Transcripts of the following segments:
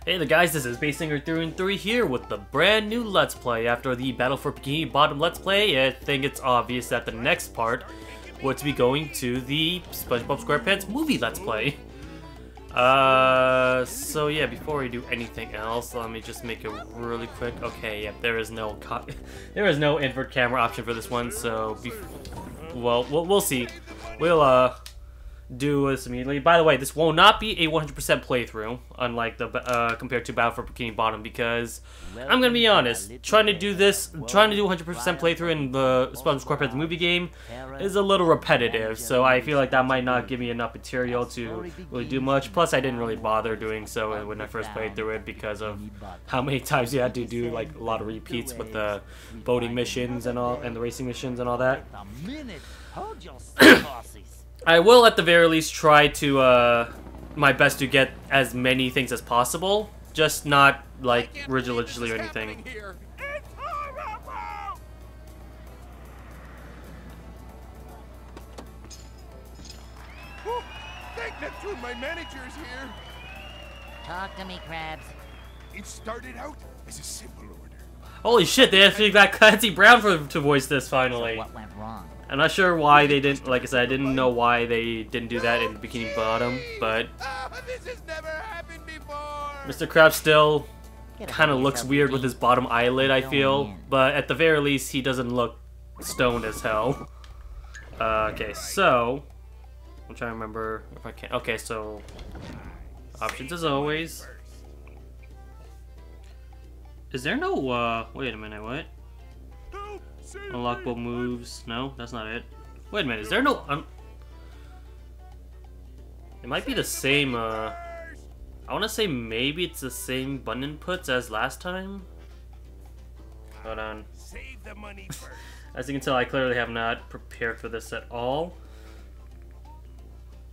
Hey there guys, this is Basinger through and 3 here with the brand new Let's Play. After the Battle for Bikini Bottom Let's Play, I think it's obvious that the next part would be going to the SpongeBob SquarePants movie Let's Play. So yeah, before we do anything else, let me just make it really quick. Okay, yeah, there is no invert camera option for this one, so we'll see. We'll do this immediately. By the way, this will not be a 100% playthrough, unlike the compared to Battle for Bikini Bottom, because I'm gonna be honest, trying to do 100% playthrough in the SpongeBob SquarePants movie game is a little repetitive, so I feel like that might not give me enough material to really do much. Plus, I didn't really bother doing so when I first played through it because of how many times you had to do like a lot of repeats with the boating missions and all, and the racing missions and all that. I will, at the very least, try to, my best to get as many things as possible, just not, like, religiously or anything. Thank Neptune, my manager's here. Talk to me, Krabs. It started out as a simple order. Holy shit, they actually got Clancy Brown to voice this, finally. So what went wrong? I'm not sure why they didn't, like I said, I didn't know why they didn't do that in Bikini Bottom, but This has never happened before. Mr. Krabs still kind of looks weird with his bottom eyelid, I feel, but at the very least, he doesn't look stoned as hell. Okay, so, I'm trying to remember if I can. Okay, so, options as always. Is there no, wait a minute, what? Unlockable moves. No, that's not it. Wait a minute, is there no it might be the same, I want to say maybe it's the same button inputs as last time? Hold on. Save the money first. As you can tell, I clearly have not prepared for this at all.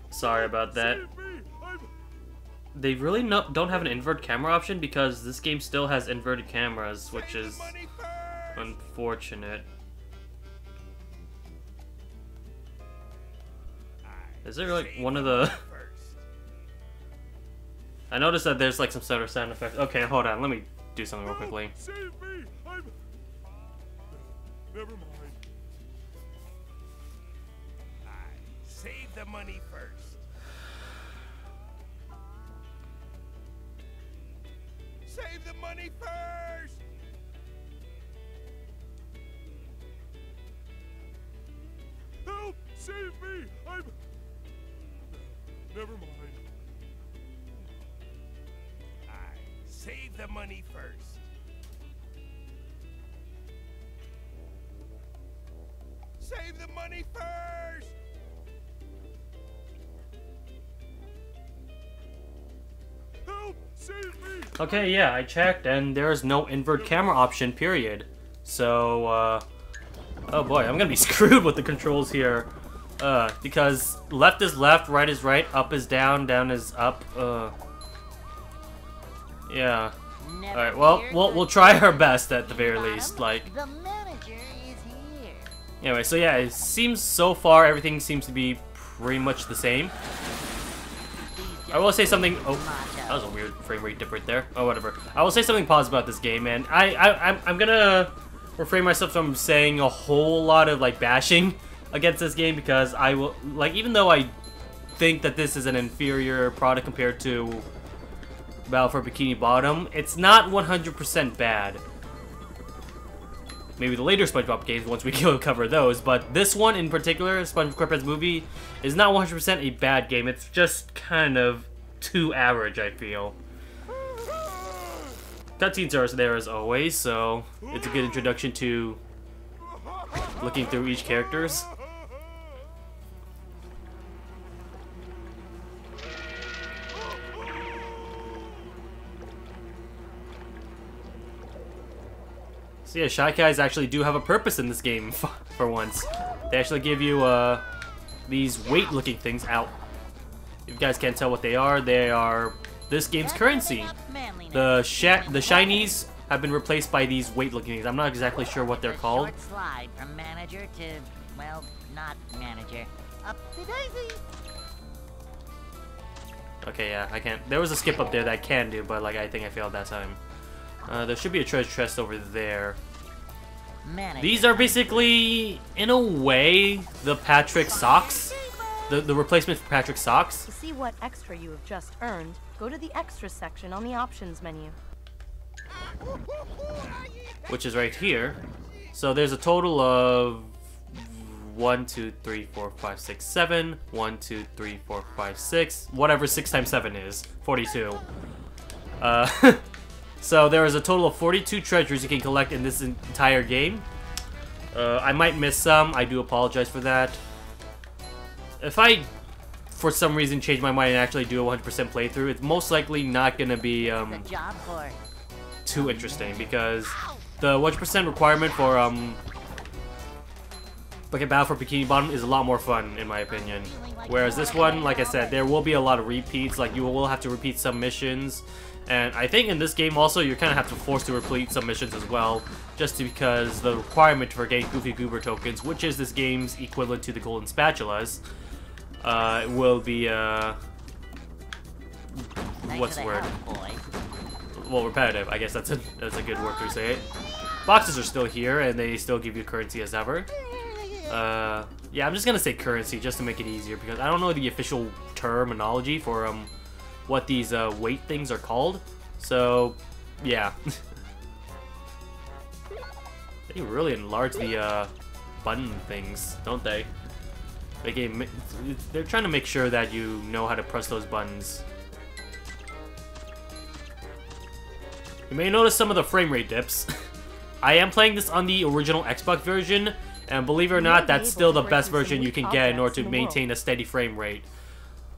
Sorry about that. They really don't have an invert camera option because this game still has inverted cameras, which is unfortunate. Is there like one of the... I noticed that there's like some sort of sound effects. Okay, hold on. Let me do something real quickly. Never mind. Save the money first. Save the money first. Help! Save me! Never mind. Save the money first. Save the money first! Help! Save me! Okay, yeah, I checked, and there is no invert camera option, period. So, oh boy, I'm gonna be screwed with the controls here. Because left is left, right is right, up is down, down is up, yeah. Alright, well, we'll try our best at the very least, like... The manager is here. Anyway, so yeah, it seems so far everything seems to be pretty much the same. I will say something... Oh, that was a weird frame rate dip right there. Oh, whatever. I will say something positive about this game, man. I'm gonna refrain myself from saying a whole lot of, like, bashing against this game because I will... Like, even though I think that this is an inferior product compared to Battle for Bikini Bottom, it's not 100% bad. Maybe the later SpongeBob games once we cover those, but this one in particular, SpongeBob SquarePants movie, is not 100% a bad game. It's just kind of too average, I feel. Cutscenes are there as always, so it's a good introduction to looking through each characters. So yeah, Shy Guys actually do have a purpose in this game, for once. They actually give you, these weight-looking things out. If you guys can't tell what they are this game's currency. The shinies have been replaced by these weight-looking things. I'm not exactly sure what they're called. Short slide from manager to, well, not manager. Up the daisy. Okay, yeah, I can't. There was a skip up there that I can do, but like I think I failed that time. There should be a treasure chest over there. Manager. These are basically, in a way, the Patrick socks. The replacement for Patrick socks. To see what extra you have just earned, go to the extras section on the options menu. Which is right here. So there's a total of 1, 2, 3, 4, 5, 6, 7. 1, 2, 3, 4, 5, 6. Whatever 6 times 7 is. 42. So there is a total of 42 treasures you can collect in this entire game. I might miss some. I do apologize for that. If I, for some reason, change my mind and actually do a 100% playthrough, it's most likely not going to be The job for too interesting, because the 100% requirement for like a Battle for Bikini Bottom is a lot more fun, in my opinion. Whereas this one, like I said, there will be a lot of repeats. Like, you will have to repeat some missions. And I think in this game also, you kind of have to force to repeat some missions as well, just because the requirement for getting Goofy Goober tokens, which is this game's equivalent to the Golden Spatulas, will be, what's the word? Well, repetitive. I guess that's a good word to say it. Boxes are still here, and they still give you currency as ever. Yeah, I'm just gonna say currency just to make it easier, because I don't know the official terminology for what these weight things are called. So, yeah. They really enlarge the button things, don't they? They're trying to make sure that you know how to press those buttons. You may notice some of the frame rate dips. I am playing this on the original Xbox version, and believe it or not, that's still the best version you can get in order to maintain a steady frame rate.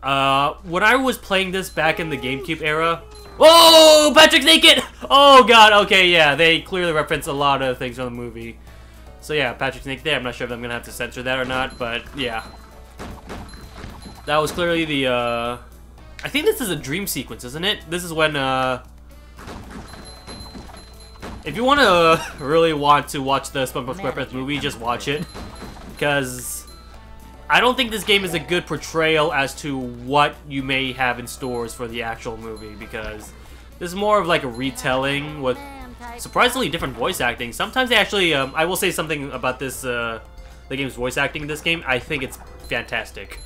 When I was playing this back in the GameCube era... Oh, Patrick's naked! Oh god, okay, yeah, they clearly reference a lot of things from the movie. So yeah, Patrick's naked there. I'm not sure if I'm gonna have to censor that or not, but yeah. That was clearly the, I think this is a dream sequence, isn't it? This is when, if you really want to watch the SpongeBob SquarePants movie, just watch it. Because I don't think this game is a good portrayal as to what you may have in stores for the actual movie, because this is more of like a retelling with surprisingly different voice acting. Sometimes they actually, I will say something about this, the game's voice acting in this game. I think it's fantastic.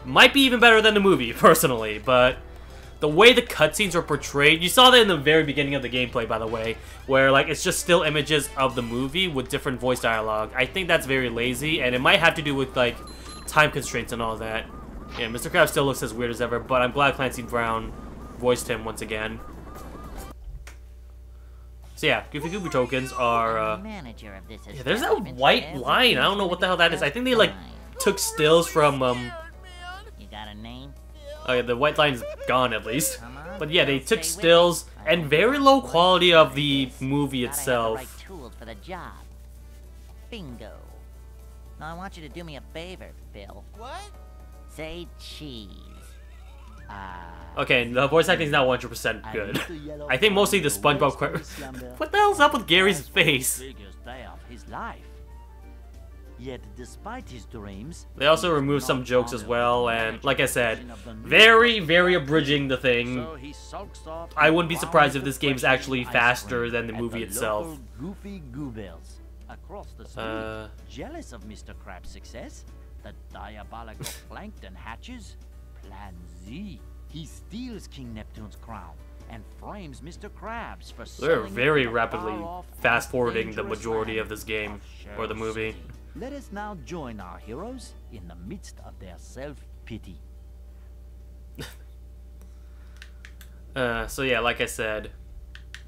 Might be even better than the movie, personally, but the way the cutscenes are portrayed, you saw that in the very beginning of the gameplay, by the way, where like it's just still images of the movie with different voice dialogue. I think that's very lazy, and it might have to do with like time constraints and all that. Yeah, Mr. Krabs still looks as weird as ever, but I'm glad Clancy Brown voiced him once again. So yeah, Goofy Goober tokens are, manager of this yeah, there's that white line. I don't know what the hell that is. I think they like took stills from, You got a name? oh yeah, the white line's gone at least. But yeah, they took stills and very low quality of the movie itself. Gotta have the right tools for the job. Bingo. Now I want you to do me a favor, Phil. What? Say cheese. Okay, the voice acting is not 100% good. I think mostly the SpongeBob... What the hell's up with Gary's face? Biggest day of his life. Yet, despite his dreams, They also removed some jokes as well, and like I said, very, very abridging the thing. so he sulks off I to wouldn't be surprised if this grind game's the actually ice faster cream than the at movie itself. local Goofy Goobers across the street. Jealous of Mr. Krabs' success, the diabolical Plankton hatches Plan Z. He steals King Neptune's crown and frames Mr. Krabs for They're selling it very to the rapidly far-off and fast-forwarding the dangerous majority land of this game, of or the Shell movie. City. Let us now join our heroes in the midst of their self-pity. So yeah, like I said,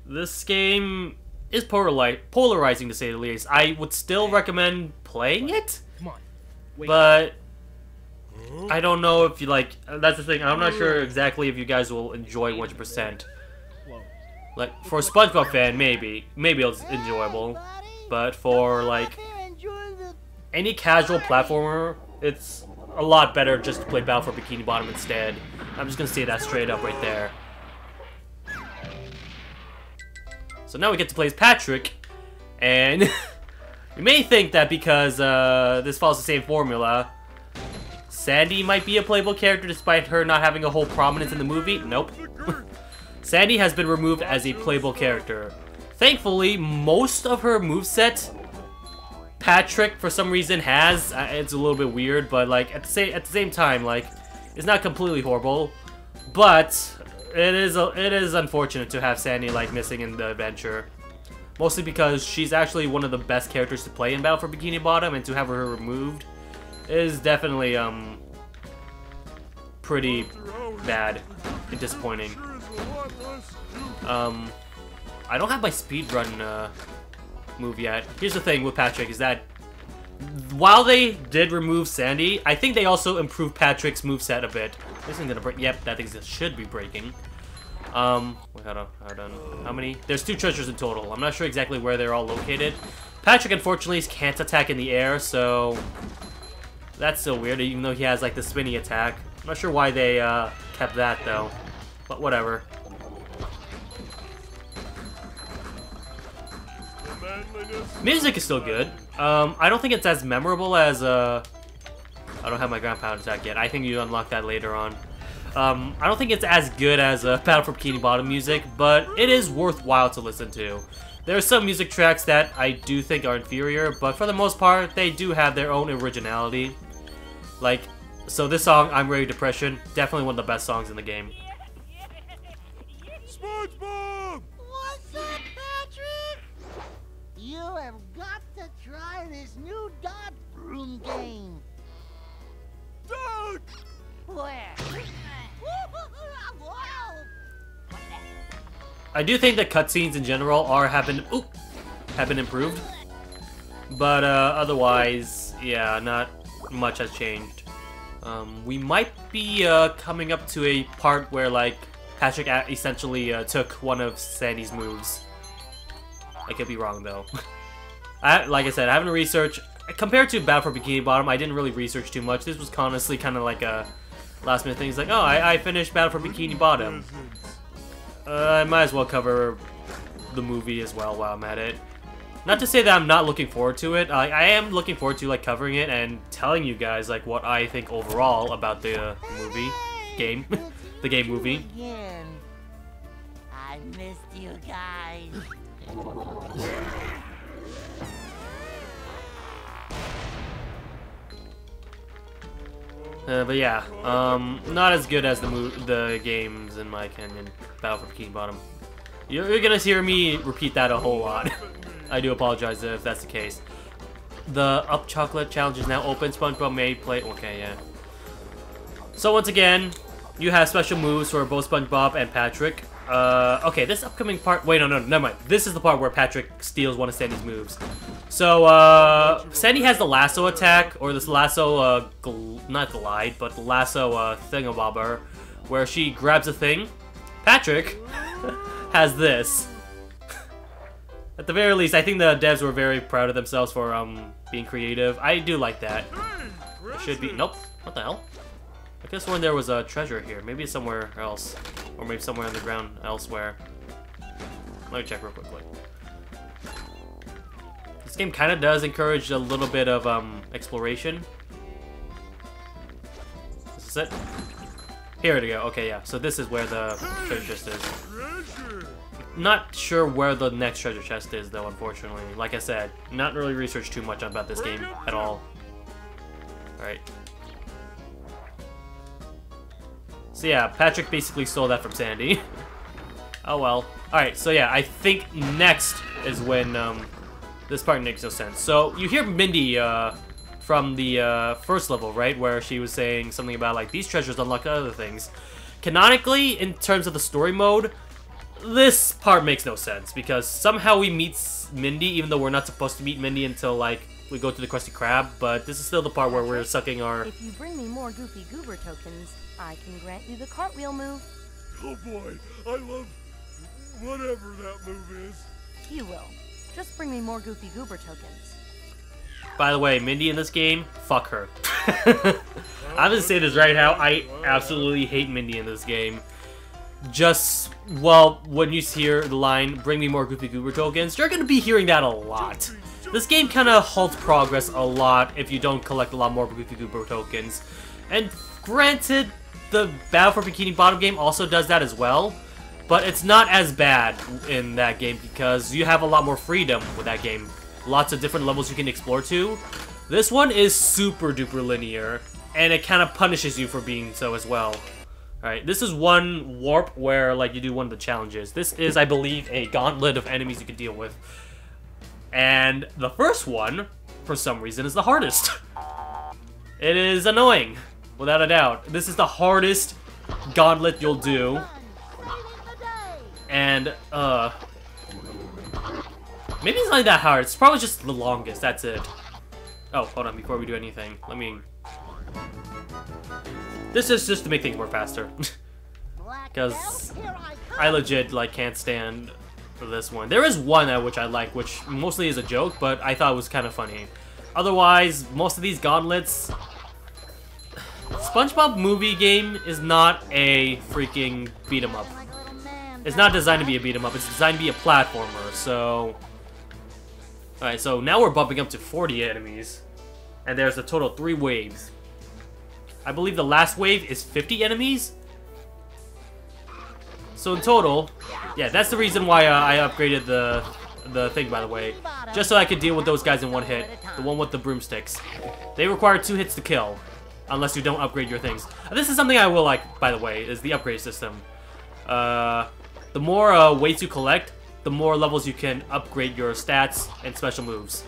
this game is polarizing to say the least. I would still recommend playing it, but I don't know if you like. That's the thing. I'm not sure exactly if you guys will enjoy 100%. Like for a SpongeBob fan, maybe it's enjoyable, but for like any casual platformer, it's a lot better just to play Battle for Bikini Bottom instead. I'm just gonna say that straight up right there. So now we get to play as Patrick, and you may think that because this follows the same formula, Sandy might be a playable character despite her not having a whole prominence in the movie. Nope. Sandy has been removed as a playable character. Thankfully, most of her moveset, Patrick for some reason has. It's a little bit weird, but like at the same time, like it's not completely horrible. But it is unfortunate to have Sandy like missing in the adventure, mostly because she's actually one of the best characters to play in Battle for Bikini Bottom, and to have her removed is definitely pretty bad and disappointing. I don't have my speedrun move yet. Here's the thing with Patrick is that while they did remove Sandy, I think they also improved Patrick's moveset a bit. This isn't gonna break. Yep, that thing should be breaking. Wait, hold on. How many? There's 2 treasures in total. I'm not sure exactly where they're all located. Patrick, unfortunately, can't attack in the air, so that's still weird, even though he has like the spinny attack. I'm not sure why they kept that though, but whatever. Music is still good. I don't think it's as memorable as I don't have my ground pound attack yet. I think you unlock that later on. I don't think it's as good as Battle for Bikini Bottom music, but it is worthwhile to listen to. There are some music tracks that I do think are inferior, but for the most part, they do have their own originality. Like, so this song, I'm Ready Depression, definitely one of the best songs in the game. SpongeBob! What's up, Patrick? You have got to try this new dot room game. Doug! Where? I do think that cutscenes in general have been improved, but otherwise, yeah, not much has changed. We might be coming up to a part where like Patrick essentially took one of Sandy's moves. I could be wrong though. Like I said, I haven't researched. Compared to Battle for Bikini Bottom, I didn't really research too much. This was honestly kind of like a last minute thing. It's like, oh, I finished Battle for Bikini Bottom. I might as well cover the movie as well while I'm at it. Not to say that I'm not looking forward to it. I am looking forward to like covering it and telling you guys like what I think overall about the movie, game, the game movie. Again. I missed you guys. But yeah, not as good as the games in my opinion. Battle for Bikini Bottom. You're gonna hear me repeat that a whole lot. I do apologize if that's the case. The Up Chocolate Challenge is now open. SpongeBob may play. Okay, yeah. So once again, you have special moves for both SpongeBob and Patrick. Okay, this upcoming part. Wait, no, never mind. This is the part where Patrick steals one of Sandy's moves. So, Sandy has the lasso attack, or this lasso, not glide, but the lasso, thingamabobber, where she grabs a thing. Patrick has this. At the very least, I think the devs were very proud of themselves for, being creative. I do like that. It should be. Nope. What the hell? I guess when there was a treasure here. Maybe it's somewhere else. Or maybe somewhere on the ground elsewhere. Let me check real quickly. This game kind of does encourage a little bit of exploration. Is this it? Here we go. Okay, yeah. So this is where the treasure chest is. Not sure where the next treasure chest is, though, unfortunately. Like I said, not really researched too much about this game at all. Alright. So yeah, Patrick basically stole that from Sandy. Oh well. Alright, so yeah, I think next is when this part makes no sense. So you hear Mindy from the first level, right? Where she was saying something about like these treasures unlock other things. Canonically, in terms of the story mode, this part makes no sense because somehow we meet Mindy, even though we're not supposed to meet Mindy until like we go to the Krusty Krab. But this is still the part where we're sucking our. If you bring me more Goofy Goober tokens, I can grant you the cartwheel move. Oh boy, I love whatever that move is. You will. Just bring me more Goofy Goober tokens. By the way, Mindy in this game, fuck her. I'm gonna say this right now. I absolutely hate Mindy in this game. Just, well, when you hear the line, bring me more Goofy Goober tokens, you're gonna be hearing that a lot. This game kind of halts progress a lot if you don't collect a lot more Goofy Goober tokens. And granted, the Battle for Bikini Bottom game also does that as well, but it's not as bad in that game because you have a lot more freedom with that game. Lots of different levels you can explore to. This one is super duper linear, and it kind of punishes you for being so as well. Alright, this is one warp where like you do one of the challenges. This is, I believe, a gauntlet of enemies you can deal with. And the first one, for some reason, is the hardest. It is annoying, without a doubt. This is the hardest gauntlet you'll do. And, maybe it's not that hard. It's probably just the longest, that's it. Oh, hold on, before we do anything, let me... This is just to make things more faster. Because I legit, like, can't stand this one. There is one which I like, which mostly is a joke, but I thought it was kind of funny. Otherwise, most of these gauntlets... SpongeBob movie game is not a freaking beat-em-up. It's not designed to be a beat-em-up, it's designed to be a platformer, so... Alright, so now we're bumping up to 40 enemies. And there's a total of 3 waves. I believe the last wave is 50 enemies? So in total... Yeah, that's the reason why I upgraded the thing, by the way. Just so I could deal with those guys in one hit. The one with the broomsticks. They require 2 hits to kill. Unless you don't upgrade your things. This is something I will like, by the way, is the upgrade system. The more weights you collect, the more levels you can upgrade your stats and special moves.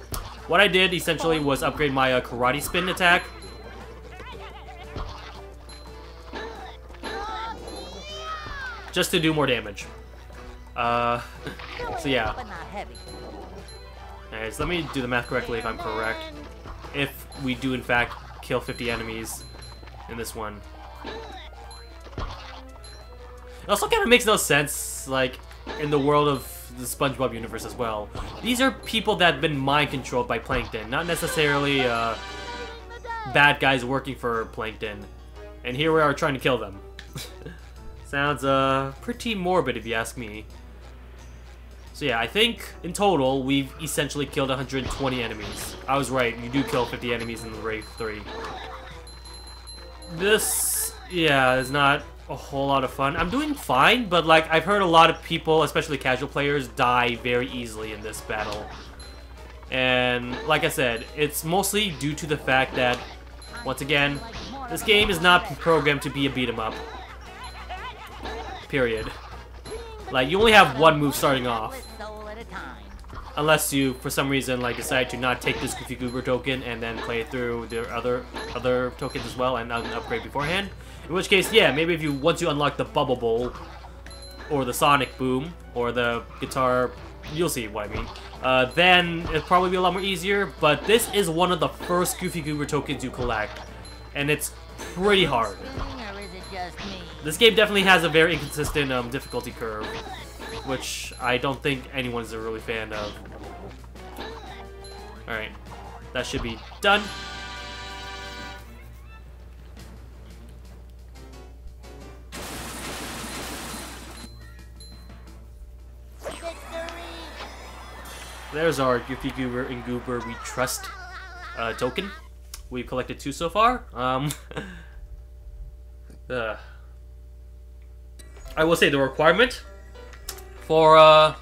What I did, essentially, was upgrade my karate spin attack. Just to do more damage. So yeah. Alright, so let me do the math correctly if I'm correct. If we do, in fact, kill 50 enemies in this one. It also kind of makes no sense, like, in the world of the SpongeBob universe as well. These are people that have been mind-controlled by Plankton, not necessarily bad guys working for Plankton. And here we are trying to kill them. Sounds pretty morbid if you ask me. So yeah, I think in total we've essentially killed 120 enemies. I was right, you do kill 50 enemies in the Wave 3. This, yeah, is not a whole lot of fun. I'm doing fine, but like I've heard a lot of people, especially casual players, die very easily in this battle. And like I said, it's mostly due to the fact that, once again, this game is not programmed to be a beat 'em up. Period. Like, you only have one move starting off. Unless you, for some reason, like, decide to not take this Goofy Goober token and then play it through the other tokens as well and upgrade beforehand. In which case, yeah, maybe if you, once you unlock the Bubble Bowl, or the Sonic Boom, or the Guitar, you'll see what I mean. Then it'll probably be a lot more easier, but this is one of the first Goofy Goober tokens you collect. And it's pretty hard. This game definitely has a very inconsistent difficulty curve, which I don't think anyone's a really fan of. Alright, that should be done. There's our Goofy Goober and Goober We Trust token. We've collected 2 so far. I will say the requirement for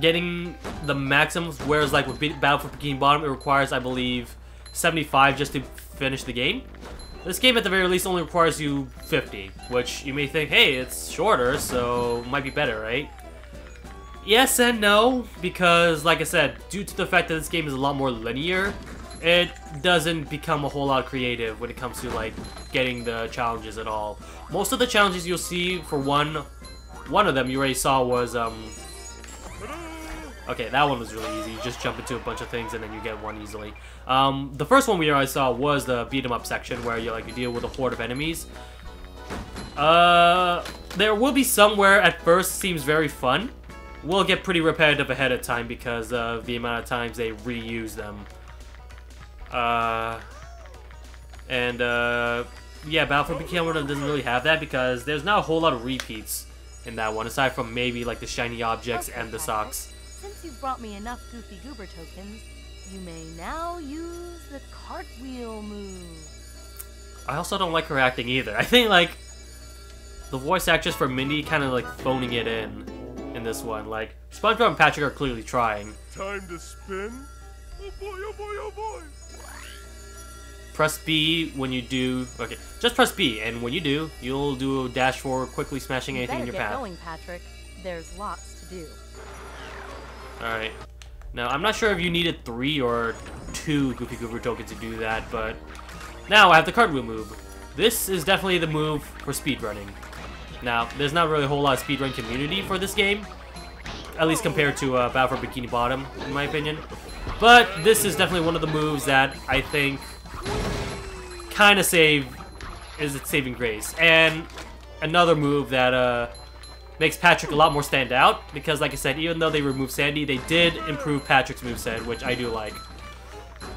getting the maximums, whereas like with Battle for Bikini Bottom, it requires, I believe, 75 just to finish the game. This game at the very least only requires you 50, which you may think, hey, it's shorter, so it might be better, right? Yes and no, because like I said, due to the fact that this game is a lot more linear, it doesn't become a whole lot creative when it comes to like getting the challenges at all. Most of the challenges you'll see, for one of them you already saw was okay, that one was really easy. You just jump into a bunch of things and then you get one easily. The first one we already saw was the beat 'em up section where you deal with a horde of enemies. There will be some where at first seems very fun. Will get pretty repetitive ahead of time because of the amount of times they reuse them. Yeah, Battle for Bikini Bottom doesn't really have that because there's not a whole lot of repeats in that one, aside from maybe like the shiny objects and the socks. Since you've brought me enough Goofy Goober tokens, you may now use the cartwheel move. I also don't like her acting either. I think, like, the voice actress for Mindy kind of, like, phoning it in this one. Like, SpongeBob and Patrick are clearly trying. Time to spin? Oh boy, oh boy, oh boy! Press B when you do... Okay, just press B, and when you do, you'll do a dash forward, quickly smashing anything in your path. Get going, Patrick. There's lots to do. Alright. Now, I'm not sure if you needed 3 or 2 Goofy Goober tokens to do that, but... Now I have the cartwheel move. This is definitely the move for speedrunning. Now, there's not really a whole lot of speedrun community for this game, at least compared to Battle for Bikini Bottom, in my opinion. But this is definitely one of the moves that I think kind of is its saving grace. And another move that makes Patrick a lot more stand out, because like I said, even though they removed Sandy, they did improve Patrick's moveset, which I do like.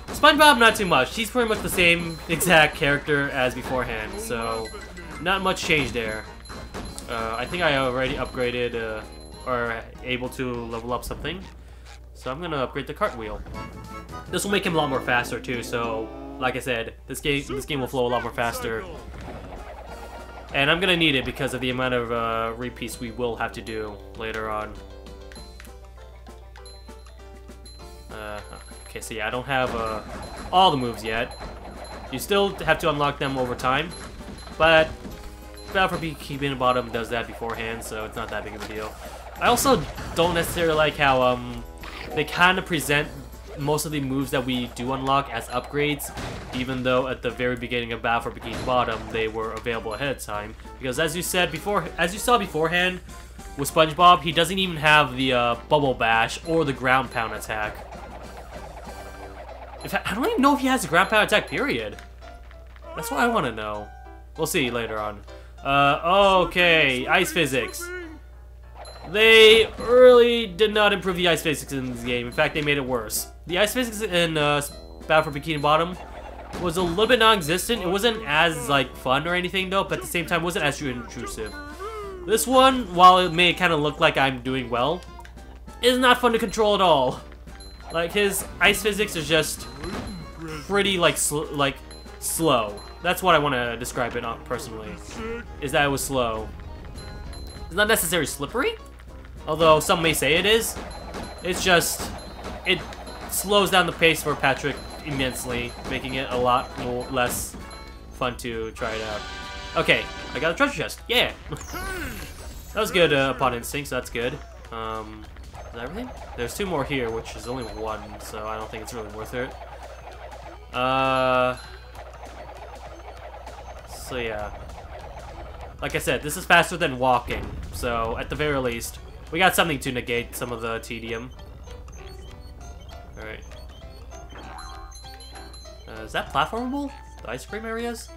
SpongeBob, not too much. He's pretty much the same exact character as beforehand, so not much change there. I think I already upgraded, or able to level up something. So I'm gonna upgrade the cartwheel. This will make him a lot more faster too, so like I said, this game will flow a lot more faster. And I'm gonna need it because of the amount of repeats we will have to do later on. Okay, so yeah, I don't have all the moves yet. You still have to unlock them over time, but Battle for Bikini Bottom does that beforehand, so it's not that big of a deal. I also don't necessarily like how they kind of present most of the moves that we do unlock as upgrades, even though at the very beginning of Battle for Bikini Bottom they were available ahead of time. Because as you saw beforehand, with SpongeBob, he doesn't even have the Bubble Bash or the Ground Pound attack. In fact, I don't even know if he has a Ground Pound attack, period. That's what I want to know. We'll see later on. Okay, ice physics. They really did not improve the ice physics in this game. In fact, they made it worse. The ice physics in Battle for Bikini Bottom was a little bit non-existent. It wasn't as, like, fun or anything, though, but at the same time, wasn't as intrusive. This one, while it may kind of look like I'm doing well, is not fun to control at all. Like, his ice physics is just pretty, like, slow. That's what I want to describe it personally, is that it was slow. It's not necessarily slippery, although some may say it is. It's just, it slows down the pace for Patrick immensely, making it a lot less fun to try it out. Okay, I got a treasure chest. Yeah! That was good upon instinct, so that's good. Is that everything? There's 2 more here, which is only 1, so I don't think it's really worth it. So yeah. Like I said, this is faster than walking, so at the very least, we got something to negate some of the tedium. Alright. Is that platformable? The ice cream areas?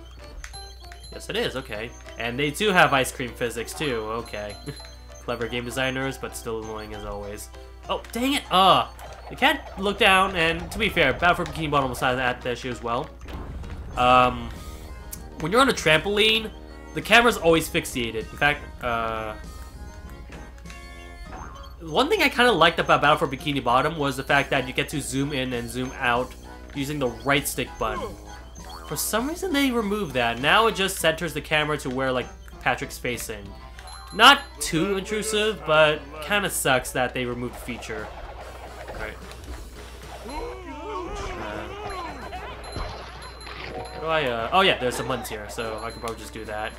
Yes, it is, okay. And they do have ice cream physics, too, okay. Clever game designers, but still annoying as always. Oh, dang it! You can't look down, and to be fair, Battle for Bikini Bottom was at that issue as well. When you're on a trampoline, the camera's always fixated. In fact, one thing I kind of liked about Battle for Bikini Bottom was the fact that you get to zoom in and zoom out using the right stick button. For some reason they removed that. Now it just centers the camera to where, like, Patrick's facing. Not too intrusive, but kind of sucks that they removed the feature. Alright. Oh yeah, there's some buttons here, so I could probably just do that.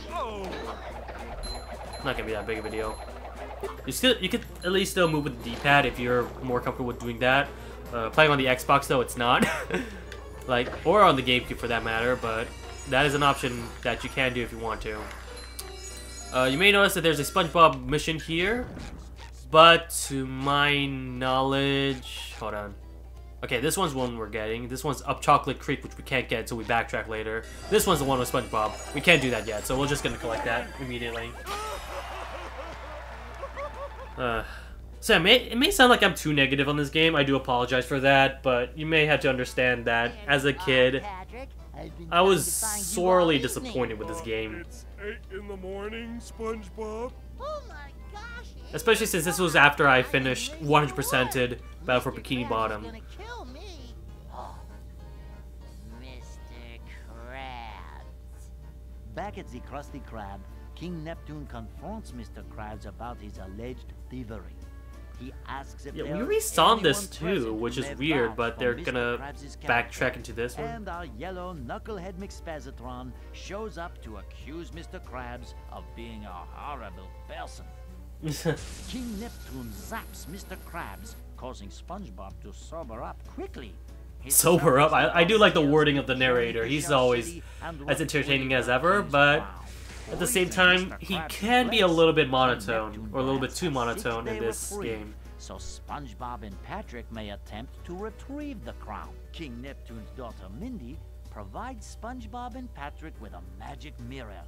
Not gonna be that big of a deal. You could at least still move with the D-pad if you're more comfortable with doing that. Playing on the Xbox though, it's not. Like, or on the GameCube for that matter, but that is an option that you can do if you want to. You may notice that there's a SpongeBob mission here, but to my knowledge, hold on. Okay, this one's one we're getting. This one's up Chocolate Creek, which we can't get until we backtrack later. This one's the one with SpongeBob. We can't do that yet, so we're just gonna collect that immediately. So it may sound like I'm too negative on this game. I do apologize for that, but you may have to understand that as a kid, I was sorely disappointed with this game. It's 8 in the morning, SpongeBob. Oh my gosh. Especially since this was after I finished 100%ed Battle for Bikini Bottom. Gonna kill me. Mr. Krabs. Back at the Krusty Krab, King Neptune confronts Mr. Krabs about his alleged thievery. He asks if Yeah, we there's already saw this anyone too, present which who is left weird, badge but from they're Mr. gonna Krabs' backtrack character. into this one. And our yellow knucklehead McSpazatron shows up to accuse Mr. Krabs of being a horrible person. King Neptune zaps Mr. Krabs, causing SpongeBob to sober up quickly. His Sober up? I do like the tales wording of the of narrator. journey to He's Shell always City and as what entertaining Twitter as ever, King's but crown. at the same time, he can be a little bit monotone, or a little bit too monotone in this game. So SpongeBob and Patrick may attempt to retrieve the crown. King Neptune's daughter Mindy provides SpongeBob and Patrick with a magic mirror,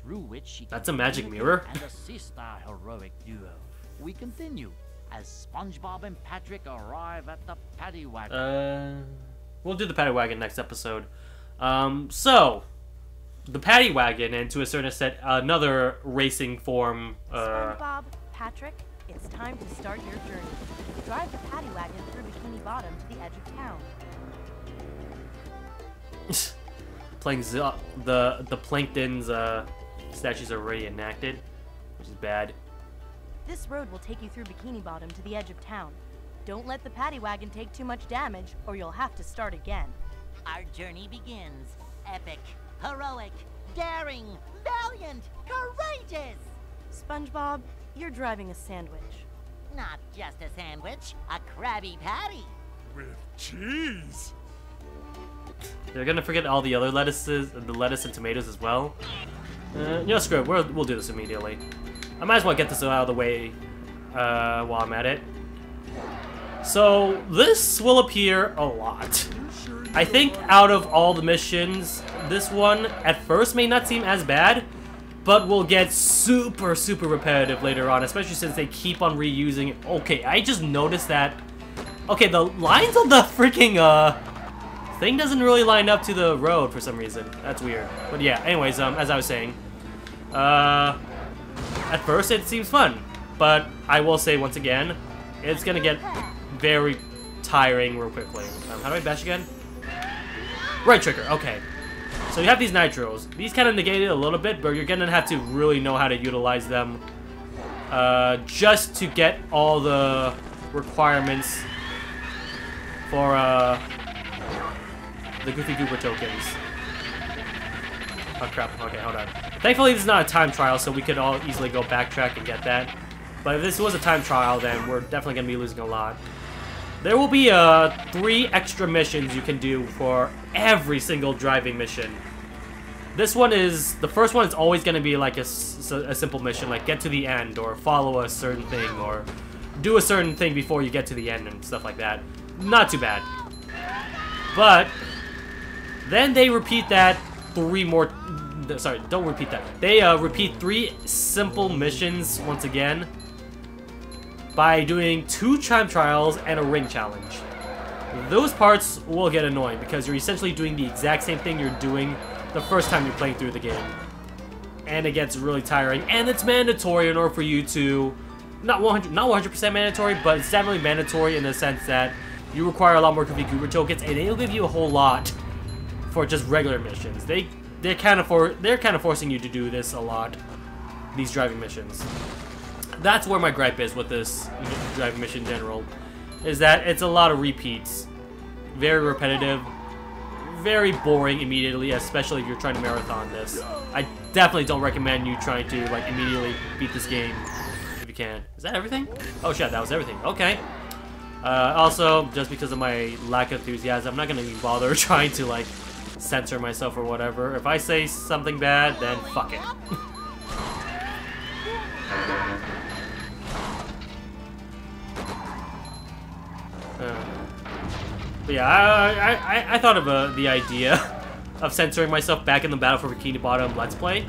through which she can That's a magic communicate mirror? and assist our heroic duo. We continue as SpongeBob and Patrick arrive at the paddy wagon. We'll do the paddy wagon next episode. So the paddy wagon, and to a certain extent, another racing form. SpongeBob, Patrick, it's time to start your journey. Drive the paddy wagon through Bikini Bottom to the edge of town. Playing the Plankton's statues are already enacted, which is bad. This road will take you through Bikini Bottom to the edge of town. Don't let the paddy wagon take too much damage, or you'll have to start again. Our journey begins. Epic, heroic, daring, valiant, courageous! SpongeBob, you're driving a sandwich. Not just a sandwich, a Krabby Patty. With cheese. They're gonna forget all the other lettuces, the lettuce and tomatoes as well. Screw it. We'll do this immediately. I might as well get this out of the way while I'm at it. So this will appear a lot. I think out of all the missions, this one at first may not seem as bad, but will get super repetitive later on, especially since they keep on reusing it. Okay, I just noticed that. Okay, the lines on the freaking thing doesn't really line up to the road for some reason. That's weird. But yeah, anyways, as I was saying, at first it seems fun, but I will say once again, it's gonna get very tiring real quickly. How do I bash again? Right trigger, okay. So you have these nitros. These kind of negate it a little bit, but you're gonna have to really know how to utilize them just to get all the requirements for the Goofy Goober tokens. Oh crap, okay, hold on. Thankfully this is not a time trial, so we could all easily go backtrack and get that. But if this was a time trial, then we're definitely gonna be losing a lot. There will be 3 extra missions you can do for every single driving mission. This one is, the first one is always going to be like a simple mission, like get to the end, or follow a certain thing, or do a certain thing before you get to the end, and stuff like that. Not too bad. But then they repeat that 3 more, sorry, don't repeat that. They repeat 3 simple missions once again, by doing 2 time trials and a ring challenge. Those parts will get annoying because you're essentially doing the exact same thing you're doing the first time you're playing through the game. And it gets really tiring, and it's mandatory in order for you to, not 100% mandatory, but it's definitely mandatory in the sense that you require a lot more Goofy Goober tokens, and they'll give you a whole lot for just regular missions. They're kind of forcing you to do this a lot, these driving missions. That's where my gripe is with this driving mission in general, is that it's a lot of repeats. Very repetitive, very boring immediately, especially if you're trying to marathon this. I definitely don't recommend you trying to like immediately beat this game if you can. Is that everything? Oh shit, that was everything. Okay. Also, just because of my lack of enthusiasm, I'm not gonna even bother trying to like censor myself or whatever. If I say something bad, then fuck it. But yeah, I thought of the idea of censoring myself back in the Battle for Bikini Bottom Let's Play.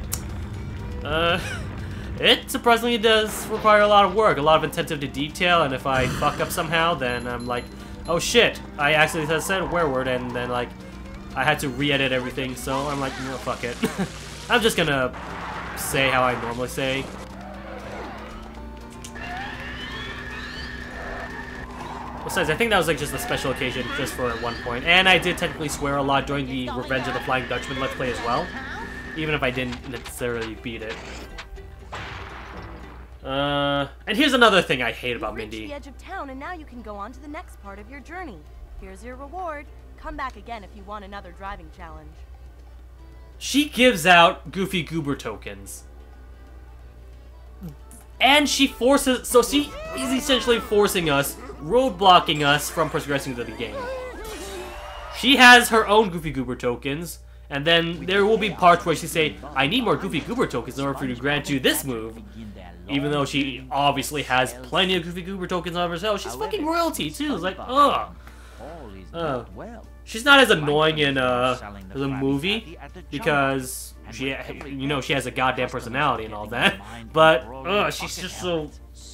It surprisingly does require a lot of work, a lot of attention to detail, and if I fuck up somehow, then I'm like, oh shit, I actually said a swear word, and then like, I had to re-edit everything, so I'm like, no, fuck it. I'm just gonna say how I normally say. Besides, I think that was like just a special occasion just for at one point. And I did technically swear a lot during the Revenge of the Flying Dutchman Let's Play as well. even if I didn't necessarily beat it. And here's another thing I hate about You've reached Mindy. the edge of town, and now you can go on to the next part of your journey. Here's your reward. Come back again if you want another driving challenge. She gives out Goofy Goober tokens. And she forces, so she is essentially forcing us, roadblocking us from progressing through the game. She has her own Goofy Goober tokens, and then there will be parts where she say, I need more Goofy Goober tokens in order for me to grant you this move. Even though she obviously has plenty of Goofy Goober tokens on herself, she's fucking royalty too. It's like, ugh. She's not as annoying in the movie because she, you know, she has a goddamn personality and all that. But she's just so,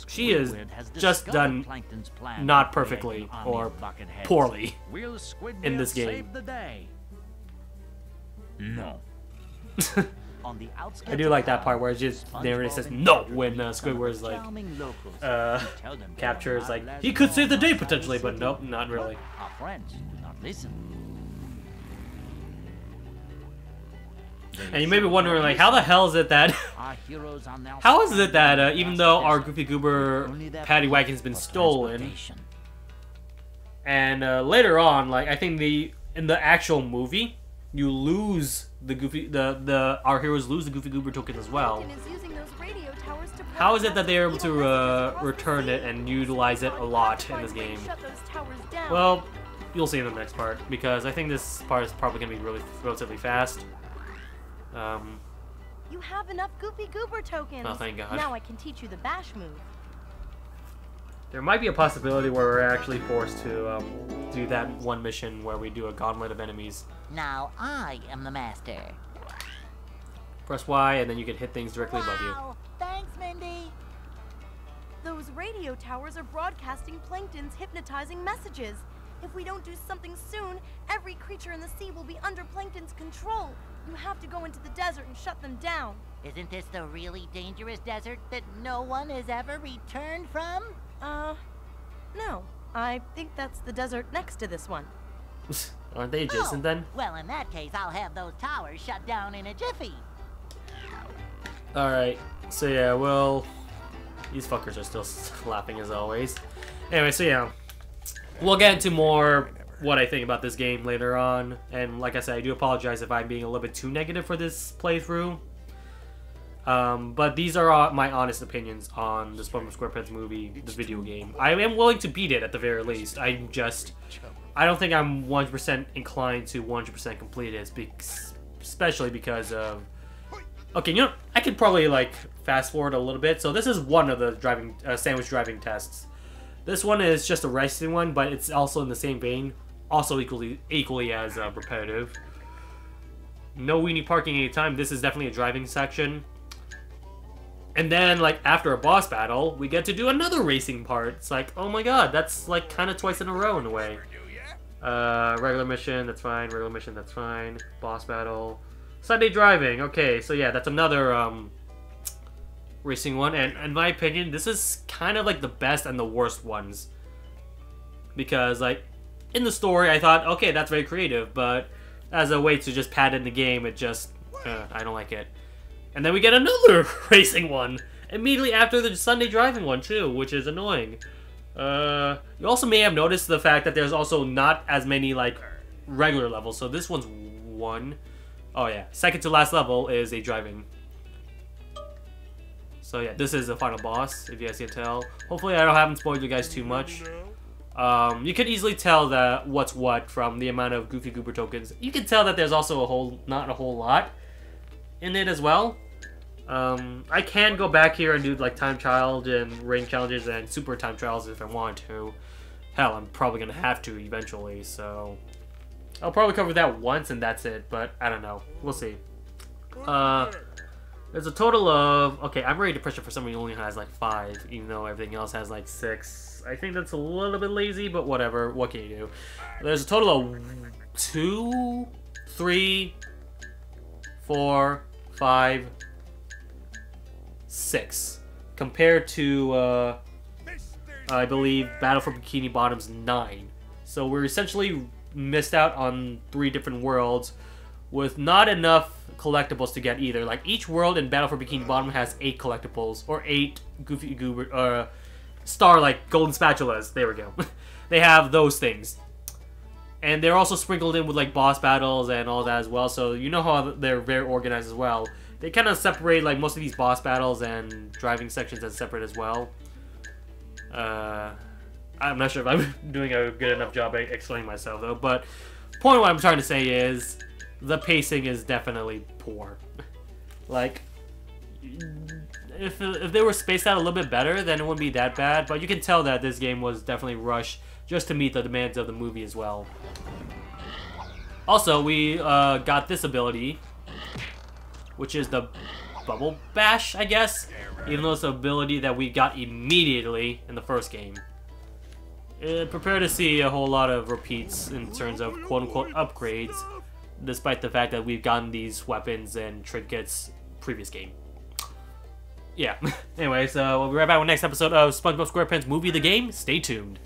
she is just done not perfectly or poorly in this game. No. I do like that part where it just narrator says no when Squidward's like captures like he could save the day potentially, but nope, not really. Our friends do not listen. And you may be wondering like how the hell is it that even though our Goofy Goober paddy wagon's been stolen, and later on, like I think in the actual movie, you lose our heroes lose the Goofy Goober token as well. How is it that they're able to return it and utilize it a lot in this game? Well, you'll see in the next part, because I think this part is probably going to be relatively fast. You have enough Goofy Goober tokens. Oh, thank God. Now I can teach you the bash move. There might be a possibility where we're actually forced to do that one mission where we do a Gauntlet of Enemies. Now I am the master. Press Y and then you can hit things directly above you. Thanks, Mindy. Those radio towers are broadcasting Plankton's hypnotizing messages. If we don't do something soon, every creature in the sea will be under Plankton's control. You have to go into the desert and shut them down. Isn't this the really dangerous desert that no one has ever returned from? No. I think that's the desert next to this one. Aren't they adjacent then? Well, in that case, I'll have those towers shut down in a jiffy. Alright, so yeah, well, these fuckers are still laughing as always. Anyway, so yeah, we'll get into more what I think about this game later on. And like I said, I do apologize if I'm being a little bit too negative for this playthrough. But these are my honest opinions on the SpongeBob SquarePants movie, the video game. I am willing to beat it at the very least. I don't think I'm 100% inclined to 100% complete it, especially because of... Okay, you know, I could probably, like, fast forward a little bit. So this is one of the sandwich driving tests. This one is just a racing one, but it's also in the same vein. Also equally as repetitive. No weenie parking anytime. This is definitely a driving section. And then, like, after a boss battle, we get to do another racing part. It's like, oh my god, that's, like, kind of twice in a row in a way. Regular mission, that's fine. Regular mission, that's fine. Boss battle. Sunday driving. Okay, so yeah, that's another, racing one. And in my opinion, this is kind of, like, the best and the worst ones. Because, like, in the story, I thought, okay, that's very creative. But as a way to just pad in the game, it just, I don't like it. And then we get another racing one immediately after the Sunday driving one too, which is annoying. You also may have noticed the fact that there's also not as many like regular levels. So this one's one. Oh yeah, second to last level is a driving. So yeah, this is the final boss, if you guys can tell. Hopefully I haven't spoiled you guys too much. You could easily tell that what's what from the amount of Goofy Goober tokens. You can tell that there's also not a whole lot in it as well. I can go back here and do like time child and rain challenges and super time trials if I want to. Hell, I'm probably gonna have to eventually, so I'll probably cover that once and that's it, but I don't know. We'll see. There's a total of... Okay, I'm ready to pressure for somebody who only has like 5, even though everything else has like 6. I think that's a little bit lazy, but whatever. What can you do? There's a total of 2, 3, 4, 5, 6. Compared to, I believe, Battle for Bikini Bottom's 9. So we're essentially missed out on 3 different worlds with not enough collectibles to get either. Like, each world in Battle for Bikini Bottom has 8 collectibles, or 8 Goofy Goober, star, like, golden spatulas. There we go. They have those things. And they're also sprinkled in with, like, boss battles and all that as well, so you know how they're very organized as well. They kind of separate, like, most of these boss battles and driving sections as separate as well. I'm not sure if I'm doing a good enough job at explaining myself, though, but point of what I'm trying to say is the pacing is definitely poor. Like, if they were spaced out a little bit better, then it wouldn't be that bad, but you can tell that this game was definitely rushed just to meet the demands of the movie as well. Also, we got this ability, which is the Bubble Bash, I guess, even though it's an ability that we got immediately in the first game. Prepare to see a whole lot of repeats in terms of quote-unquote upgrades, despite the fact that we've gotten these weapons and trinkets previous game. Yeah. Anyway, so we'll be right back with the next episode of SpongeBob SquarePants Movie the Game. Stay tuned.